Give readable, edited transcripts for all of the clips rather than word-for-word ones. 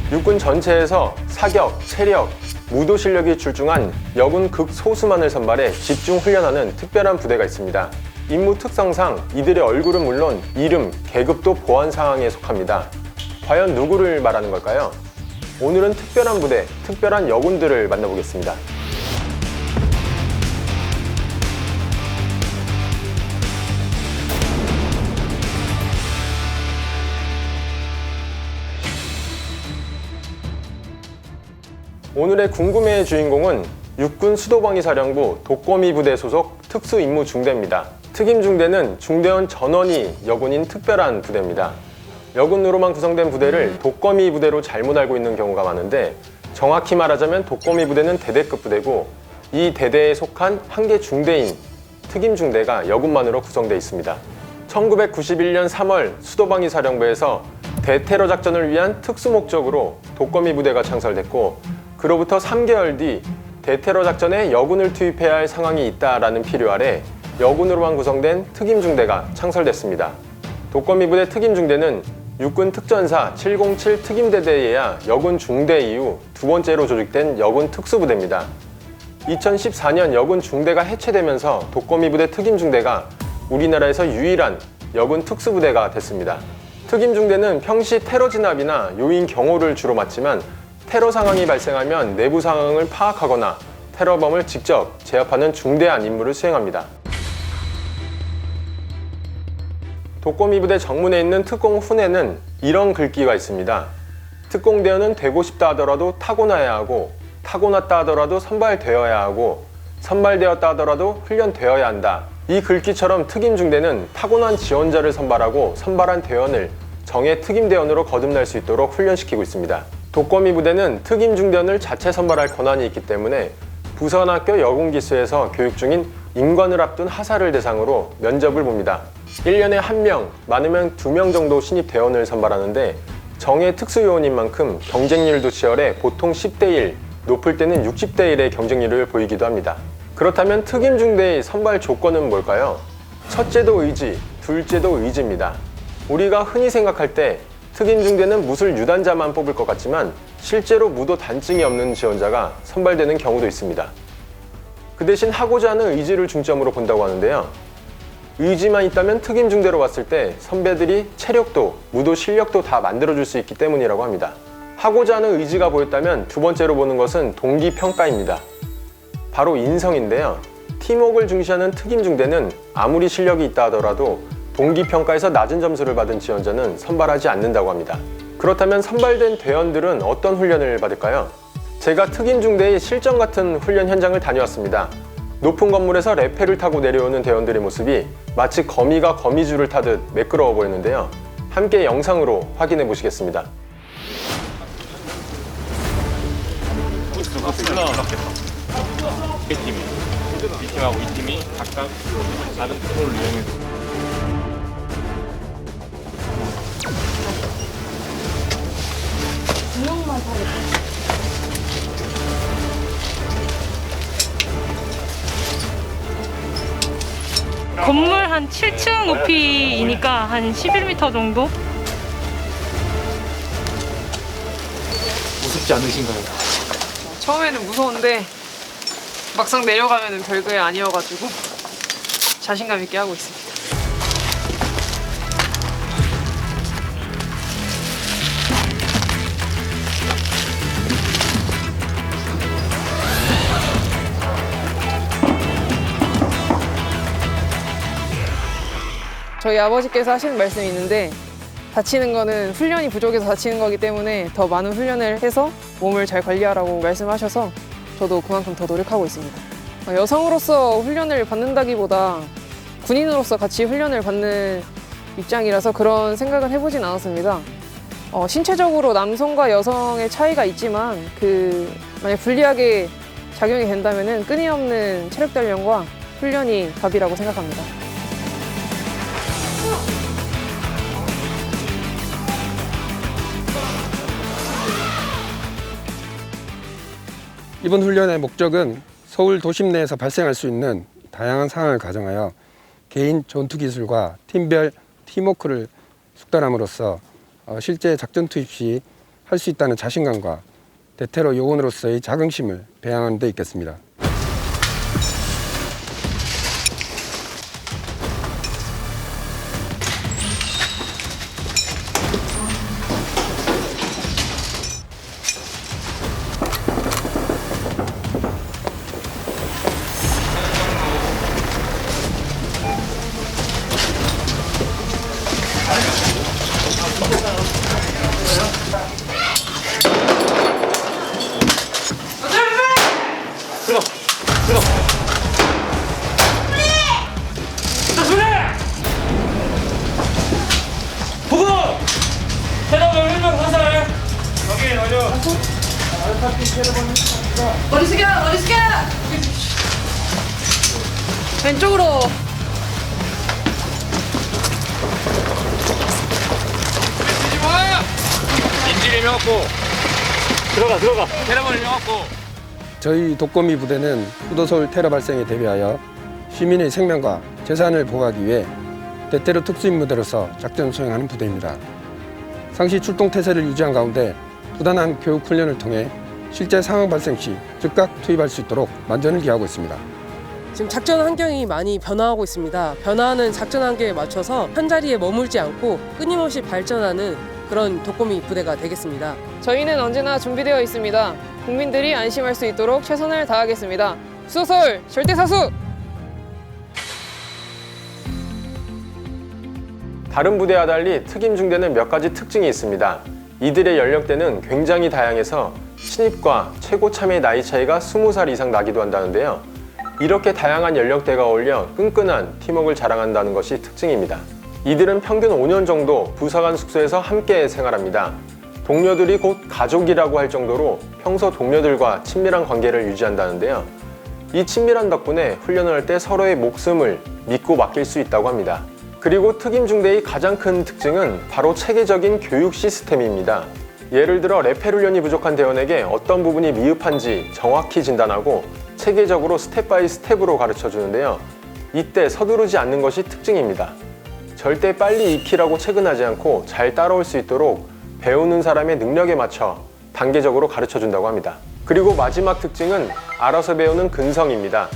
육군 전체에서 사격, 체력, 무도 실력이 출중한 여군 극소수만을 선발해 집중 훈련하는 특별한 부대가 있습니다. 임무 특성상 이들의 얼굴은 물론 이름, 계급도 보안 사항에 속합니다. 과연 누구를 말하는 걸까요? 오늘은 특별한 부대, 특별한 여군들을 만나보겠습니다. 오늘의 궁금해의 주인공은 육군 수도방위사령부 독거미 부대 소속 특수임무중대입니다. 특임중대는 중대원 전원이 여군인 특별한 부대입니다. 여군으로만 구성된 부대를 독거미 부대로 잘못 알고 있는 경우가 많은데, 정확히 말하자면 독거미 부대는 대대급 부대고 이 대대에 속한 한 개 중대인 특임중대가 여군만으로 구성되어 있습니다. 1991년 3월 수도방위사령부에서 대테러 작전을 위한 특수 목적으로 독거미 부대가 창설됐고, 그로부터 3개월 뒤 대테러 작전에 여군을 투입해야 할 상황이 있다라는 필요 아래 여군으로만 구성된 특임중대가 창설됐습니다. 독거미 부대 특임중대는 육군 특전사 707 특임대대에야 여군 중대 이후 두 번째로 조직된 여군 특수부대입니다. 2014년 여군 중대가 해체되면서 독거미 부대 특임중대가 우리나라에서 유일한 여군 특수부대가 됐습니다. 특임중대는 평시 테러 진압이나 요인 경호를 주로 맡지만, 테러 상황이 발생하면 내부 상황을 파악하거나 테러범을 직접 제압하는 중대한 임무를 수행합니다. 독거미 부대 정문에 있는 특공 훈에는 이런 글귀가 있습니다. 특공대원은 되고 싶다 하더라도 타고나야 하고, 타고났다 하더라도 선발되어야 하고, 선발되었다 하더라도 훈련되어야 한다. 이 글귀처럼 특임중대는 타고난 지원자를 선발하고 선발한 대원을 정예 특임대원으로 거듭날 수 있도록 훈련시키고 있습니다. 독거미 부대는 특임중대원을 자체 선발할 권한이 있기 때문에 부산학교 여군기수에서 교육 중인 임관을 앞둔 하사를 대상으로 면접을 봅니다. 1년에 1명, 많으면 2명 정도 신입 대원을 선발하는데, 정예 특수요원인 만큼 경쟁률도 치열해 보통 10대 1, 높을 때는 60대 1의 경쟁률을 보이기도 합니다. 그렇다면 특임중대의 선발 조건은 뭘까요? 첫째도 의지, 둘째도 의지입니다. 우리가 흔히 생각할 때 특임중대는 무술 유단자만 뽑을 것 같지만 실제로 무도 단증이 없는 지원자가 선발되는 경우도 있습니다. 그 대신 하고자 하는 의지를 중점으로 본다고 하는데요. 의지만 있다면 특임중대로 왔을 때 선배들이 체력도, 무도 실력도 다 만들어줄 수 있기 때문이라고 합니다. 하고자 하는 의지가 보였다면 두 번째로 보는 것은 동기평가입니다. 바로 인성인데요. 팀워크를 중시하는 특임중대는 아무리 실력이 있다 하더라도 동기평가에서 낮은 점수를 받은 지원자는 선발하지 않는다고 합니다. 그렇다면 선발된 대원들은 어떤 훈련을 받을까요? 제가 특임중대의 실전 같은 훈련 현장을 다녀왔습니다. 높은 건물에서 레페를 타고 내려오는 대원들의 모습이 마치 거미가 거미줄을 타듯 매끄러워 보였는데요. 함께 영상으로 확인해 보시겠습니다. 이 팀하고 이 팀이 각각 다른 프로를 이용해서 건물 한 7층 높이이니까 한 11m 정도? 무섭지 않으신가요? 처음에는 무서운데 막상 내려가면 별게 아니어가지고 자신감 있게 하고 있습니다. 저희 아버지께서 하시는 말씀이 있는데, 다치는 거는 훈련이 부족해서 다치는 거기 때문에 더 많은 훈련을 해서 몸을 잘 관리하라고 말씀하셔서 저도 그만큼 더 노력하고 있습니다. 여성으로서 훈련을 받는다기보다 군인으로서 같이 훈련을 받는 입장이라서 그런 생각은 해보진 않았습니다. 신체적으로 남성과 여성의 차이가 있지만 만약 불리하게 작용이 된다면 끊임없는 체력 단련과 훈련이 답이라고 생각합니다. 이번 훈련의 목적은 서울 도심 내에서 발생할 수 있는 다양한 상황을 가정하여 개인 전투 기술과 팀별 팀워크를 숙달함으로써 실제 작전 투입 시 할 수 있다는 자신감과 대테러 요원으로서의 자긍심을 배양하는 데 있겠습니다. 머리 숙여! 머리 숙여! 왼쪽으로! 인질이 명확고 들어가 테러범이 명확고. 저희 독거미 부대는 수도서울 테러 발생에 대비하여 시민의 생명과 재산을 보호하기 위해 대테러 특수임무대로서 작전 수행하는 부대입니다. 상시 출동 태세를 유지한 가운데 부단한 교육 훈련을 통해 실제 상황 발생 시 즉각 투입할 수 있도록 만전을 기하고 있습니다. 지금 작전 환경이 많이 변화하고 있습니다. 변화하는 작전 환경에 맞춰서 한자리에 머물지 않고 끊임없이 발전하는 그런 독거미 부대가 되겠습니다. 저희는 언제나 준비되어 있습니다. 국민들이 안심할 수 있도록 최선을 다하겠습니다. 수도서울 절대 사수! 다른 부대와 달리 특임중대는 몇 가지 특징이 있습니다. 이들의 연령대는 굉장히 다양해서 신입과 최고 참여의 나이 차이가 20살 이상 나기도 한다는데요. 이렇게 다양한 연령대가 어울려 끈끈한 팀워크를 자랑한다는 것이 특징입니다. 이들은 평균 5년 정도 부사관 숙소에서 함께 생활합니다. 동료들이 곧 가족이라고 할 정도로 평소 동료들과 친밀한 관계를 유지한다는데요. 이 친밀한 덕분에 훈련을 할 때 서로의 목숨을 믿고 맡길 수 있다고 합니다. 그리고 특임중대의 가장 큰 특징은 바로 체계적인 교육 시스템입니다. 예를 들어 레펠 훈련이 부족한 대원에게 어떤 부분이 미흡한지 정확히 진단하고 체계적으로 스텝 바이 스텝으로 가르쳐 주는데요. 이때 서두르지 않는 것이 특징입니다. 절대 빨리 익히라고 체근하지 않고 잘 따라올 수 있도록 배우는 사람의 능력에 맞춰 단계적으로 가르쳐 준다고 합니다. 그리고 마지막 특징은 알아서 배우는 근성입니다.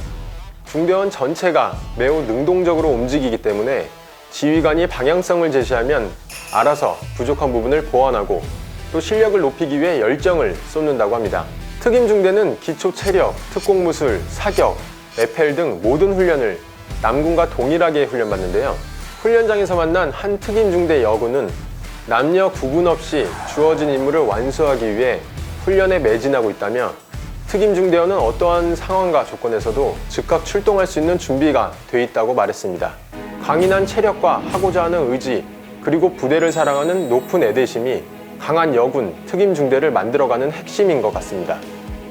중대원 전체가 매우 능동적으로 움직이기 때문에 지휘관이 방향성을 제시하면 알아서 부족한 부분을 보완하고 또 실력을 높이기 위해 열정을 쏟는다고 합니다. 특임중대는 기초 체력, 특공무술, 사격, 레펠 등 모든 훈련을 남군과 동일하게 훈련받는데요. 훈련장에서 만난 한 특임중대 여군은 남녀 구분 없이 주어진 임무를 완수하기 위해 훈련에 매진하고 있다며 특임중대원은 어떠한 상황과 조건에서도 즉각 출동할 수 있는 준비가 돼 있다고 말했습니다. 강인한 체력과 하고자 하는 의지, 그리고 부대를 사랑하는 높은 애대심이 강한 여군, 특임중대를 만들어가는 핵심인 것 같습니다.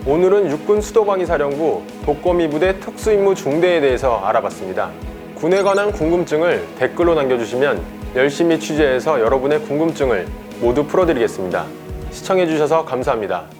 오늘은 육군 수도방위사령부 독거미 부대 특수임무 중대에 대해서 알아봤습니다. 군에 관한 궁금증을 댓글로 남겨주시면 열심히 취재해서 여러분의 궁금증을 모두 풀어드리겠습니다. 시청해주셔서 감사합니다.